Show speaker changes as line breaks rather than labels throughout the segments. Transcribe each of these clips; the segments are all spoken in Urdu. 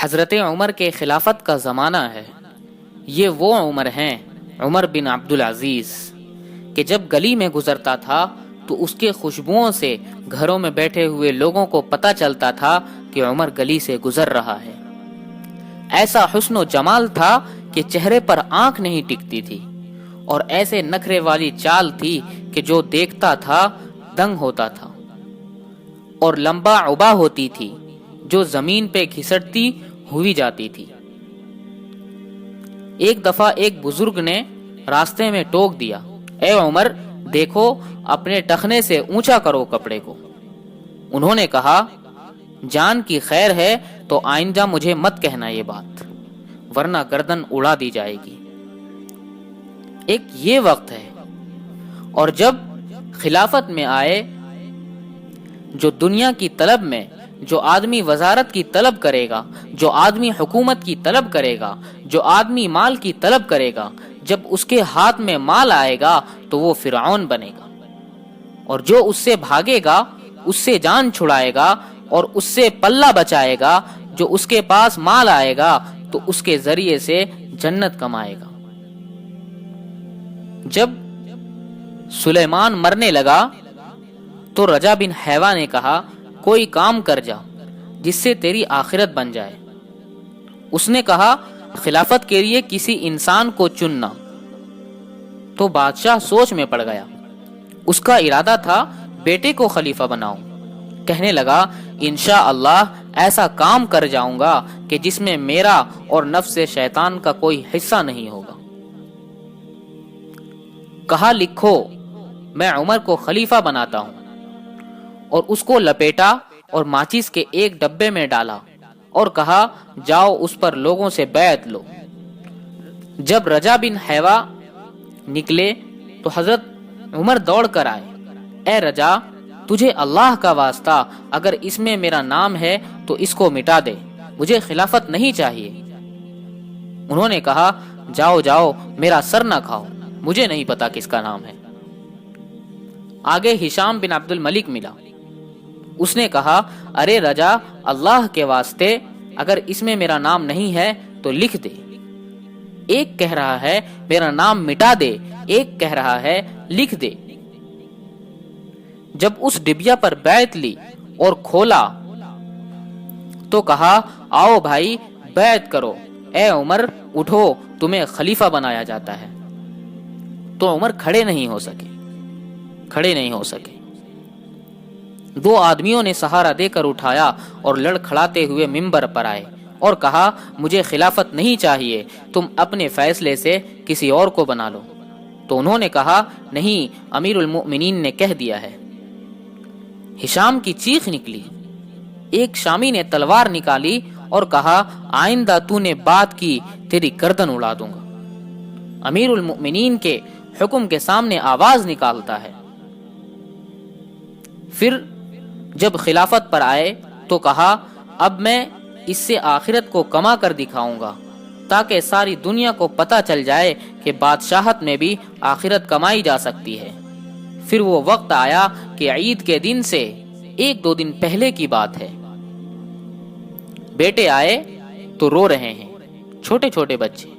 حضرت عمر کے خلافت کا زمانہ ہے۔ یہ وہ عمر ہیں، عمر بن عبدالعزیز، کہ جب گلی میں گزرتا تھا تو اس کے خوشبوؤں سے گھروں میں بیٹھے ہوئے لوگوں کو پتہ چلتا تھا کہ عمر گلی سے گزر رہا ہے۔ ایسا حسن و جمال تھا کہ چہرے پر آنکھ نہیں ٹکتی تھی، اور ایسے نخرے والی چال تھی کہ جو دیکھتا تھا دنگ ہوتا تھا، اور لمبا عبا ہوتی تھی جو زمین پہ گھسٹتی ہوئی جاتی تھی۔ ایک دفعہ ایک بزرگ نے راستے میں ٹوک دیا، اے عمر، دیکھو اپنے ٹخنے سے اونچا کرو کپڑے کو۔ انہوں نے کہا، جان کی خیر ہے تو آئندہ مجھے مت کہنا یہ بات، ورنہ گردن اڑا دی جائے گی۔ ایک یہ وقت ہے، اور جب خلافت میں آئے، جو دنیا کی طلب میں، جو آدمی وزارت کی طلب کرے گا، جو آدمی حکومت کی طلب کرے گا، جو آدمی مال کی طلب کرے گا، جب اس کے ہاتھ میں مال آئے گا تو وہ فرعون بنے گا، اور جو اس سے بھاگے گا، اس سے جان چھڑائے گا اور اس سے پلہ بچائے گا، جو اس کے پاس مال آئے گا تو اس کے ذریعے سے جنت کمائے گا۔ جب سلیمان مرنے لگا تو رجا بن حیوہ نے کہا، کوئی کام کر جا جس سے تیری آخرت بن جائے۔ اس نے کہا، خلافت کے لیے کسی انسان کو چننا۔ تو بادشاہ سوچ میں پڑ گیا۔ اس کا ارادہ تھا بیٹے کو خلیفہ بناؤں۔ کہنے لگا، انشاءاللہ ایسا کام کر جاؤں گا کہ جس میں میرا اور نفس شیطان کا کوئی حصہ نہیں ہوگا۔ کہا، لکھو، میں عمر کو خلیفہ بناتا ہوں، اور اس کو لپیٹا اور ماچس کے ایک ڈبے میں ڈالا اور کہا، جاؤ اس پر لوگوں سے بیعت لو۔ جب رجا بن حیوہ نکلے تو حضرت عمر دوڑ کر آئے، اے رجا، تجھے اللہ کا واسطہ اگر اس میں میرا نام ہے تو اس کو مٹا دے، مجھے خلافت نہیں چاہیے۔ انہوں نے کہا، جاؤ جاؤ، میرا سر نہ کھاؤ، مجھے نہیں پتا کس کا نام ہے۔ آگے ہشام بن عبد الملک ملا۔ اس نے کہا، ارے رجا، اللہ کے واسطے اگر اس میں میرا نام نہیں ہے تو لکھ دے۔ ایک کہہ رہا ہے میرا نام مٹا دے، ایک کہہ رہا ہے لکھ دے۔ جب اس ڈبیا پر بیعت لی اور کھولا تو کہا، آؤ بھائی بیعت کرو، اے عمر اٹھو، تمہیں خلیفہ بنایا جاتا ہے۔ تو عمر کھڑے نہیں ہو سکے۔ دو آدمیوں نے سہارا دے کر اٹھایا اور لڑکھڑاتے ہوئے ممبر پر آئے اور کہا، مجھے خلافت نہیں چاہیے، تم اپنے فیصلے سے کسی اور کو بنا لو۔ تو انہوں نے کہا، نہیں، امیر المؤمنین نے کہہ دیا ہے۔ ہشام کی چیخ نکلی۔ ایک شامی نے تلوار نکالی اور کہا، آئندہ تو نے بات کی تیری گردن اڑا دوں گا۔ امیر المؤمنین کے حکم کے سامنے آواز نکالتا ہے۔ پھر جب خلافت پر آئے تو کہا، اب میں اس سے آخرت کو کما کر دکھاؤں گا تاکہ ساری دنیا کو پتہ چل جائے کہ بادشاہت میں بھی آخرت کمائی جا سکتی ہے۔ پھر وہ وقت آیا کہ عید کے دن سے 1-2 دن پہلے کی بات ہے۔ بیٹے آئے تو رو رہے ہیں، چھوٹے چھوٹے بچے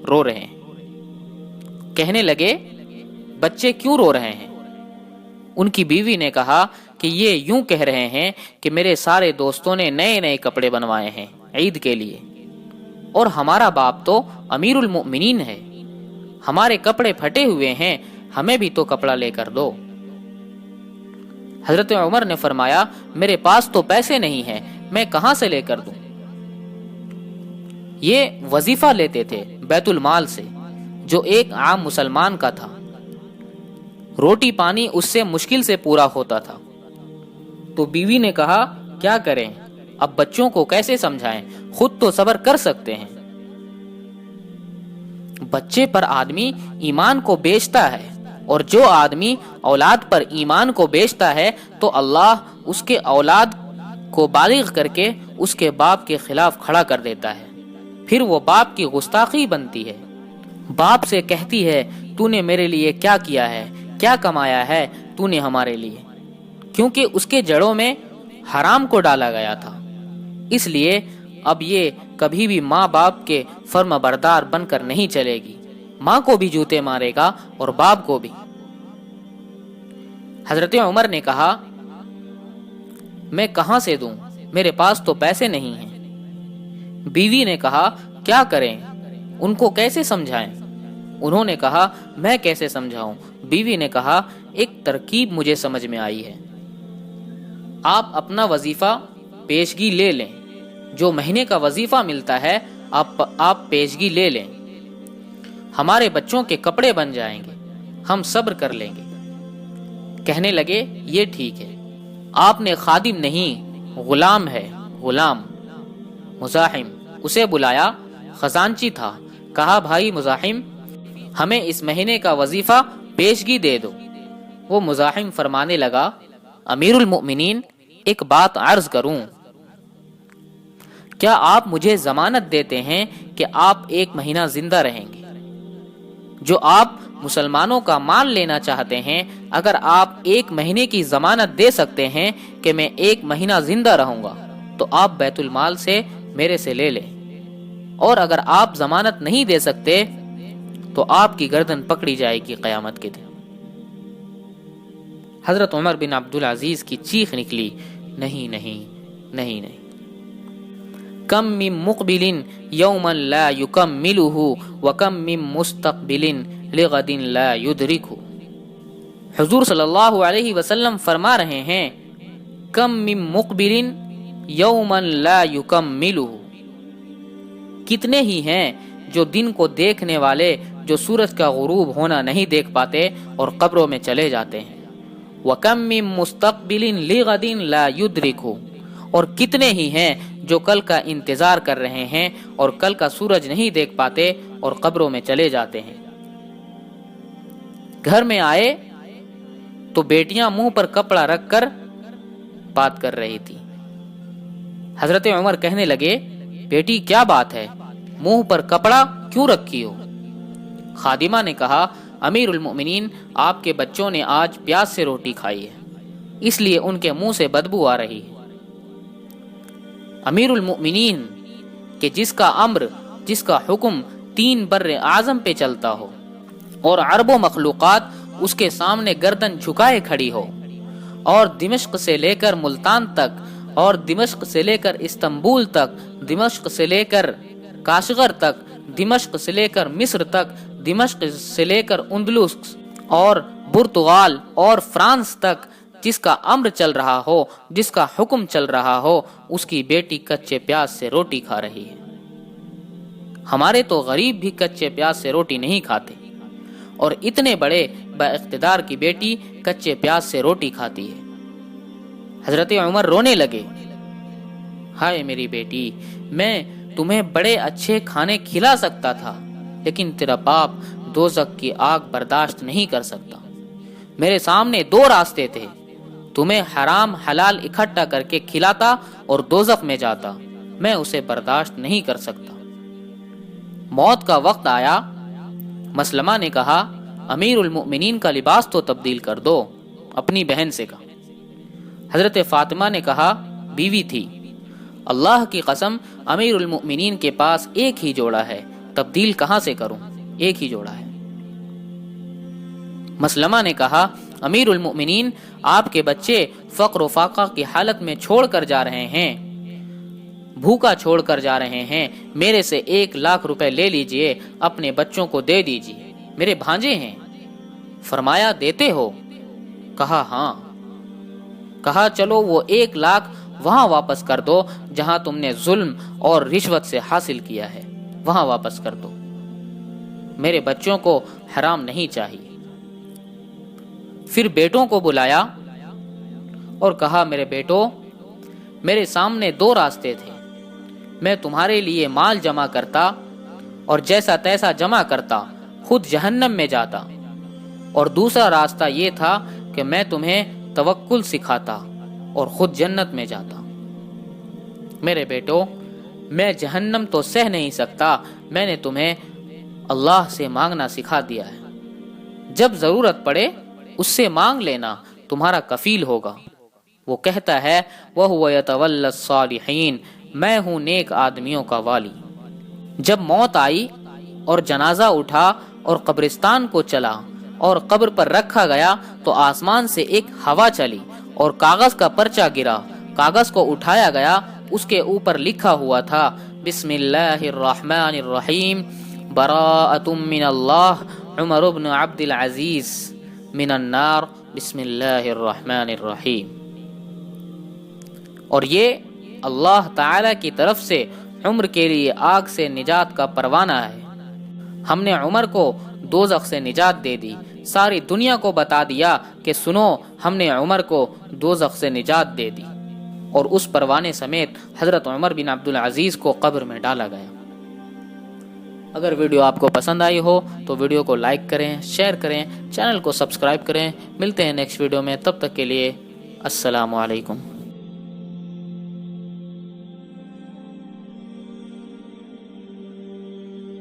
رو رہے ہیں۔ کہنے لگے، بچے کیوں رو رہے ہیں؟ ان کی بیوی نے کہا کہ یہ یوں کہہ رہے ہیں کہ میرے سارے دوستوں نے نئے نئے کپڑے بنوائے ہیں عید کے لیے، اور ہمارا باپ تو امیر المؤمنین ہے، ہمارے کپڑے پھٹے ہوئے ہیں، ہمیں بھی تو کپڑا لے کر دو۔ حضرت عمر نے فرمایا، میرے پاس تو پیسے نہیں ہیں، میں کہاں سے لے کر دوں؟ یہ وظیفہ لیتے تھے بیت المال سے، جو ایک عام مسلمان کا تھا۔ روٹی پانی اس سے مشکل سے پورا ہوتا تھا۔ تو بیوی نے کہا، کیا کریں، اب بچوں کو کیسے سمجھائیں، خود تو صبر کر سکتے ہیں۔ بچے پر آدمی ایمان کو بیچتا ہے، اور جو آدمی اولاد پر ایمان کو بیچتا ہے تو اللہ اس کے اولاد کو بالغ کر کے اس کے باپ کے خلاف کھڑا کر دیتا ہے۔ پھر وہ باپ کی گستاخی بنتی ہے۔ باپ سے کہتی ہے، تو نے میرے لیے کیا کیا ہے، کیا کمایا ہے تو نے ہمارے لیے، کیونکہ اس کے جڑوں میں حرام کو ڈالا گیا تھا۔ اس لیے اب یہ کبھی بھی ماں باپ کے فرما بردار بن کر نہیں چلے گی، ماں کو بھی جوتے مارے گا اور باپ کو بھی۔ حضرت عمر نے کہا میں کہاں سے دوں، میرے پاس تو پیسے نہیں ہیں۔ بیوی نے کہا کیا کریں، ان کو کیسے سمجھائیں؟ انہوں نے کہا میں کیسے سمجھاؤں؟ بیوی نے کہا ایک ترکیب مجھے سمجھ میں آئی ہے، آپ اپنا وظیفہ پیشگی لے لیں، جو مہینے کا وظیفہ ملتا ہے آپ پیشگی لے لیں، ہمارے بچوں کے کپڑے بن جائیں گے، ہم صبر کر لیں گے۔ کہنے لگے یہ ٹھیک ہے۔ آپ نے خادم نہیں، غلام ہے، غلام مزاحم اسے بلایا، خزانچی تھا، کہا بھائی مزاحم ہمیں اس مہینے کا وظیفہ پیشگی دے دو۔ وہ مزاحم فرمانے لگا امیر المؤمنین ایک بات عرض کروں، کیا آپ مجھے ضمانت دیتے ہیں کہ آپ ایک مہینہ زندہ رہیں گے؟ جو آپ مسلمانوں کا مال لینا چاہتے ہیں، اگر آپ ایک مہینے کی ضمانت دے سکتے ہیں کہ میں ایک مہینہ زندہ رہوں گا تو آپ بیت المال سے میرے سے لے لیں، اور اگر آپ ضمانت نہیں دے سکتے تو آپ کی گردن پکڑی جائے گی قیامت کے دن۔ حضرت عمر بن عبدالعزیز کی چیخ نکلی نہیں نہیں نہیں نہیں، کم من مقبل یوما لا یکملہ وکم من مستقبل لغد لا یدرکہ۔ حضور صلی اللہ علیہ وسلم فرما رہے ہیں کم من مقبل یوما لا یکملہ، کتنے ہی ہیں جو دن کو دیکھنے والے جو سورج کا غروب ہونا نہیں دیکھ پاتے اور قبروں میں چلے جاتے ہیں۔ وَكَم مِّن مُسْتَقْبِلٍ لِغَدٍ لَا يُدْرِكُ، اور کتنے ہی ہیں جو کل کا انتظار کر رہے ہیں اور کل کا سورج نہیں دیکھ پاتے اور قبروں میں چلے جاتے ہیں۔ گھر میں آئے تو بیٹیاں منہ پر کپڑا رکھ کر بات کر رہی تھی۔ حضرت عمر کہنے لگے بیٹی کیا بات ہے، منہ پر کپڑا کیوں رکھی ہو؟ خادمہ نے کہا امیر المؤمنین آپ کے بچوں نے آج پیاز سے روٹی کھائی ہے، اس لیے ان کے منہ سے بدبو آ رہی ہے۔ امیر المؤمنین کہ جس کا امر، جس کا حکم 3 بر اعظم پہ چلتا ہو اور عرب و مخلوقات اس کے سامنے گردن جھکائے کھڑی ہو، اور دمشق سے لے کر ملتان تک، اور دمشق سے لے کر استنبول تک، دمشق سے لے کر کاشغر تک، دمشق سے لے کر مصر تک، دمشق سے لے کر اندلس اور پرتگال اور فرانس تک جس کا امر چل رہا ہو، جس کا حکم چل رہا ہو، اس کی بیٹی کچے پیاز سے روٹی کھا رہی ہے۔ ہمارے تو غریب بھی کچے پیاز سے روٹی نہیں کھاتے، اور اتنے بڑے با اقتدار کی بیٹی کچے پیاز سے روٹی کھاتی ہے۔ حضرت عمر رونے لگے ہائے میری بیٹی، میں تمہیں بڑے اچھے کھانے کھلا سکتا تھا، لیکن تیرا باپ دوزخ کی آگ برداشت نہیں کر سکتا۔ میرے سامنے 2 راستے تھے، تمہیں حرام حلال اکٹھا کر کے کھلاتا اور دوزخ میں جاتا، میں اسے برداشت نہیں کر سکتا۔ موت کا وقت آیا، مسلمہ نے کہا امیر المؤمنین کا لباس تو تبدیل کر دو، اپنی بہن سے کہا۔ حضرت فاطمہ نے کہا بیوی تھی، اللہ کی قسم امیر المؤمنین کے پاس ایک ہی جوڑا ہے، تبدیل کہاں سے کروں، ایک ہی جوڑا ہے۔ مسلمہ نے کہا امیر المؤمنین آپ کے بچے فقر و فاقہ کی حالت میں چھوڑ کر جا رہے ہیں، بھوکا چھوڑ کر جا رہے ہیں، میرے سے 1 لاکھ روپے لے لیجئے، اپنے بچوں کو دے دیجئے، میرے بھانجے ہیں۔ فرمایا دیتے ہو؟ کہا ہاں۔ کہا چلو وہ 1 لاکھ وہاں واپس کر دو جہاں تم نے ظلم اور رشوت سے حاصل کیا ہے، وہاں واپس کر دو، میرے بچوں کو حرام نہیں چاہیے۔ پھر بیٹوں کو بلایا اور کہا میرے بیٹو، میرے سامنے 2 راستے تھے، میں تمہارے لیے مال جمع کرتا اور جیسا تیسا جمع کرتا، خود جہنم میں جاتا، اور دوسرا راستہ یہ تھا کہ میں تمہیں توکل سکھاتا اور خود جنت میں جاتا۔ میرے بیٹو، میں جہنم تو سہ نہیں سکتا، میں نے تمہیں اللہ سے مانگنا سکھا دیا ہے، جب ضرورت پڑے اس سے مانگ لینا، تمہارا کفیل ہوگا۔ وہ کہتا ہے وَهُوَ يَتَوَلَّى الصَّالِحِينَ، میں ہوں نیک آدمیوں کا والی۔ جب موت آئی اور جنازہ اٹھا اور قبرستان کو چلا اور قبر پر رکھا گیا تو آسمان سے ایک ہوا چلی اور کاغذ کا پرچہ گرا۔ کاغذ کو اٹھایا گیا، اس کے اوپر لکھا ہوا تھا بسم اللہ الرحمن الرحیم براءۃ من اللہ عمر بن عبد العزیز من النار بسم اللہ الرحمن الرحیم۔ اور یہ اللہ تعالی کی طرف سے عمر کے لیے آگ سے نجات کا پروانہ ہے۔ ہم نے عمر کو دوزخ سے نجات دے دی، ساری دنیا کو بتا دیا کہ سنو ہم نے عمر کو دوزخ سے نجات دے دی، اور اس پروانے سمیت حضرت عمر بن عبد العزیز کو قبر میں ڈالا گیا۔ اگر ویڈیو آپ کو پسند آئی ہو تو ویڈیو کو لائک کریں، شیئر کریں، چینل کو سبسکرائب کریں۔ ملتے ہیں نیکسٹ ویڈیو میں، تب تک کے لیے السلام علیکم۔